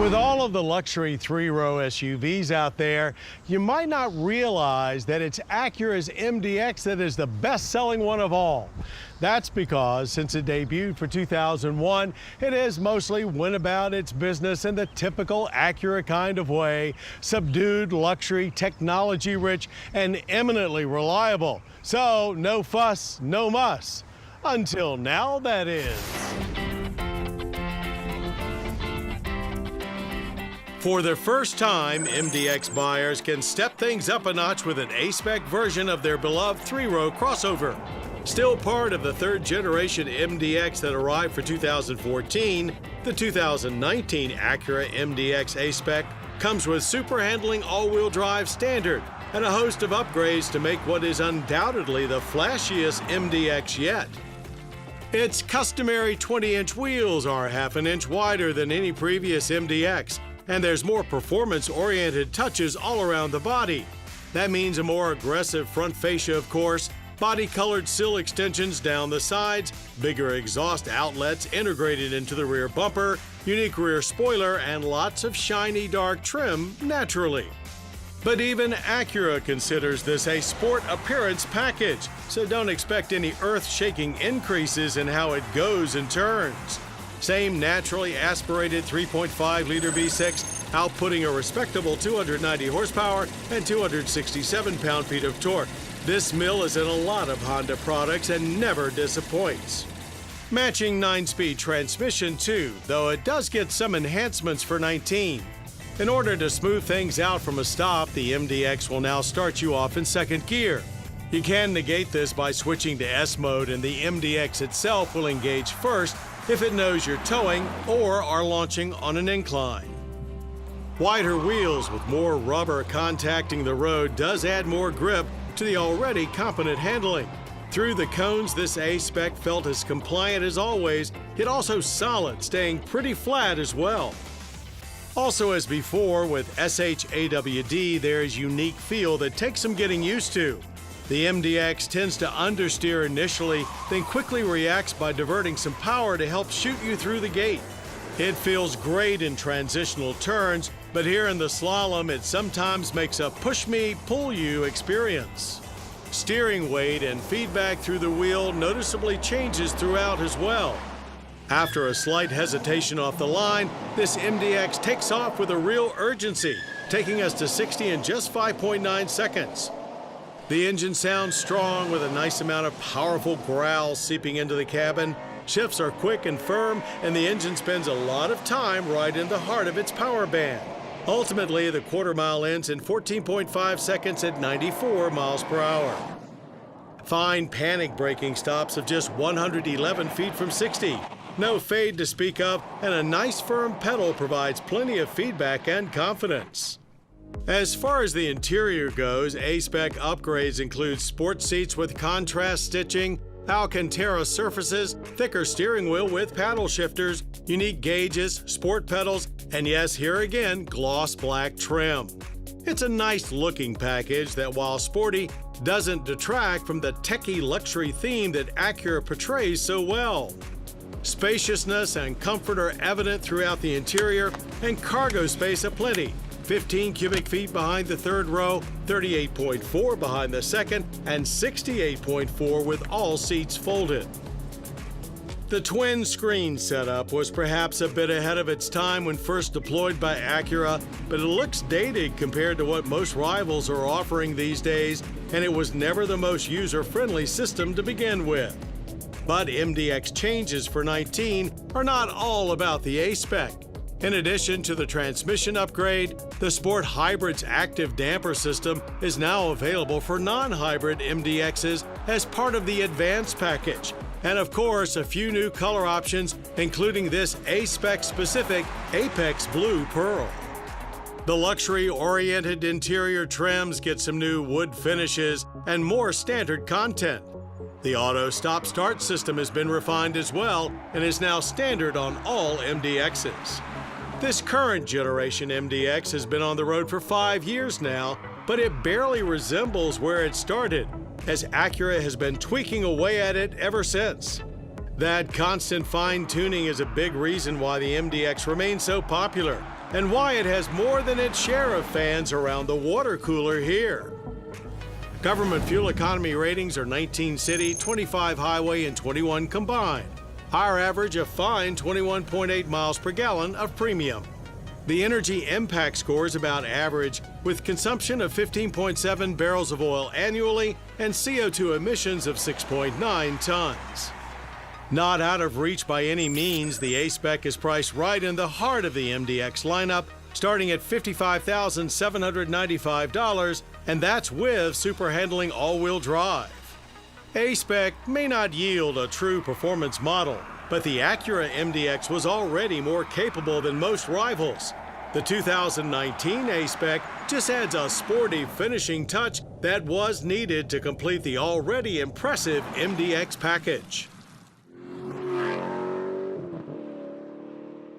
With all of the luxury three-row SUVs out there, you might not realize that it's Acura's MDX that is the best-selling one of all. That's because since it debuted for 2001, it has mostly went about its business in the typical Acura kind of way, subdued, luxury, technology-rich, and eminently reliable. So no fuss, no muss. Until now, that is. For the first time, MDX buyers can step things up a notch with an A-Spec version of their beloved three-row crossover. Still part of the third-generation MDX that arrived for 2014, the 2019 Acura MDX A-Spec comes with super handling all-wheel drive standard and a host of upgrades to make what is undoubtedly the flashiest MDX yet. Its customary 20-inch wheels are half an inch wider than any previous MDX, and there's more performance-oriented touches all around the body. That means a more aggressive front fascia, of course, body-colored sill extensions down the sides, bigger exhaust outlets integrated into the rear bumper, unique rear spoiler, and lots of shiny dark trim naturally. But even Acura considers this a sport appearance package, so don't expect any earth-shaking increases in how it goes and turns. Same naturally aspirated 3.5-liter V6, outputting a respectable 290 horsepower and 267 pound-feet of torque. This mill is in a lot of Honda products and never disappoints. Matching 9-speed transmission too, though it does get some enhancements for 19. In order to smooth things out from a stop, the MDX will now start you off in second gear. You can negate this by switching to S mode, and the MDX itself will engage first if it knows you're towing or are launching on an incline. Wider wheels with more rubber contacting the road does add more grip to the already competent handling. Through the cones, this A-Spec felt as compliant as always, yet also solid, staying pretty flat as well. Also as before, with SHAWD, there's unique feel that takes some getting used to. The MDX tends to understeer initially, then quickly reacts by diverting some power to help shoot you through the gate. It feels great in transitional turns, but here in the slalom, it sometimes makes a push-me, pull-you experience. Steering weight and feedback through the wheel noticeably changes throughout as well. After a slight hesitation off the line, this MDX takes off with a real urgency, taking us to 60 in just 5.9 seconds. The engine sounds strong with a nice amount of powerful growl seeping into the cabin. Shifts are quick and firm, and the engine spends a lot of time right in the heart of its power band. Ultimately, the quarter mile ends in 14.5 seconds at 94 miles per hour. Fine panic braking stops of just 111 feet from 60. No fade to speak of, and a nice firm pedal provides plenty of feedback and confidence. As far as the interior goes, A-Spec upgrades include sports seats with contrast stitching, Alcantara surfaces, thicker steering wheel with paddle shifters, unique gauges, sport pedals, and yes, here again, gloss black trim. It's a nice looking package that, while sporty, doesn't detract from the techie luxury theme that Acura portrays so well. Spaciousness and comfort are evident throughout the interior, and cargo space aplenty. 15 cubic feet behind the third row, 38.4 behind the second, and 68.4 with all seats folded. The twin screen setup was perhaps a bit ahead of its time when first deployed by Acura, but it looks dated compared to what most rivals are offering these days, and it was never the most user-friendly system to begin with. But MDX changes for 19 are not all about the A-Spec. In addition to the transmission upgrade, the Sport Hybrid's active damper system is now available for non-hybrid MDXs as part of the Advanced package. And of course, a few new color options, including this A-Spec specific Apex Blue Pearl. The luxury-oriented interior trims get some new wood finishes and more standard content. The auto stop-start system has been refined as well and is now standard on all MDXs. This current generation MDX has been on the road for 5 years now, but it barely resembles where it started, as Acura has been tweaking away at it ever since. That constant fine-tuning is a big reason why the MDX remains so popular, and why it has more than its share of fans around the water cooler here. Government fuel economy ratings are 19 city, 25 highway, and 21 combined. Higher average of fine 21.8 miles per gallon of premium. The energy impact score is about average, with consumption of 15.7 barrels of oil annually and CO2 emissions of 6.9 tons. Not out of reach by any means, the A-Spec is priced right in the heart of the MDX lineup, starting at $55,795, and that's with super handling all-wheel drive. A-Spec may not yield a true performance model, but the Acura MDX was already more capable than most rivals. The 2019 A-Spec just adds a sporty finishing touch that was needed to complete the already impressive MDX package.